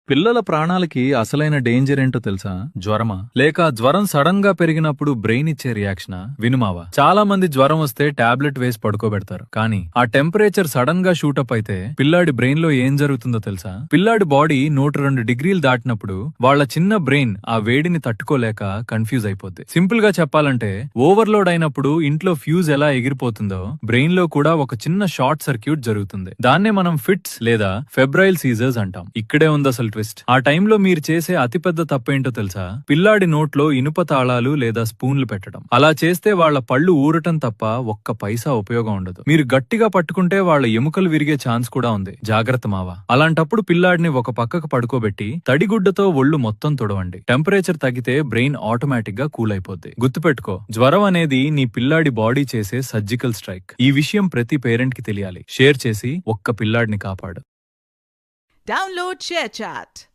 పిల్లల ప్రాణాలకి అసలైన డేంజర్ ఏంటో తెలుసా? జ్వరమా? లేక జ్వరం సడన్ గా పెరిగినప్పుడు బ్రెయిన్ ఇచ్చే రియాక్షనా? వినుమావా? చాలా మంది జ్వరం వస్తే టాబ్లెట్ వేసి పడుకోబెడతారు. కానీ ఆ టెంపరేచర్ సడన్ గా షూటప్ అయితే పిల్లాడి బ్రెయిన్ లో ఏం జరుగుతుందో తెలుసా? పిల్లాడి బాడీ 102 డిగ్రీలు దాటినప్పుడు వాళ్ళ చిన్న బ్రెయిన్ ఆ వేడిని తట్టుకోలేక కన్ఫ్యూజ్ అయిపోద్ది. సింపుల్ గా చెప్పాలంటే ఓవర్లోడ్ అయినప్పుడు ఇంట్లో ఫ్యూజ్ ఎలా ఎగిరిపోతుందో బ్రెయిన్ లో కూడా ఒక చిన్న షార్ట్ సర్క్యూట్ జరుగుతుంది. దాన్నే మనం ఫిట్స్ లేదా ఫెబ్రైల్ సీజర్స్ అంటాం. ఇక్కడే ఉంది అసలు ట్విస్ట్. ఆ టైంలో మీరు చేసే అతిపెద్ద తప్పేంటో తెలుసా? పిల్లాడి నోట్లో ఇనుప తాళాలు లేదా స్పూన్లు పెట్టడం. అలా చేస్తే వాళ్ళ పళ్ళు ఊరటం తప్ప ఒక్క పైసా ఉపయోగం ఉండదు. మీరు గట్టిగా పట్టుకుంటే వాళ్ళ ఎముకలు విరిగే ఛాన్స్ కూడా ఉంది. జాగ్రత్త మావా. అలాంటప్పుడు పిల్లాడిని ఒక పక్కకు పడుకోబెట్టి తడిగుడ్డతో ఒళ్ళు మొత్తం తుడవండి. టెంపరేచర్ తగ్గితే బ్రెయిన్ ఆటోమేటిక్ గా కూల్ అయిపోద్ది. గుర్తుపెట్టుకో, జ్వరం అనేది నీ పిల్లాడి బాడీ చేసే సర్జికల్ స్ట్రైక్. ఈ విషయం ప్రతి పేరెంట్ కి తెలియాలి. షేర్ చేసి ఒక్క పిల్లాడిని కాపాడు. Download ShareChat.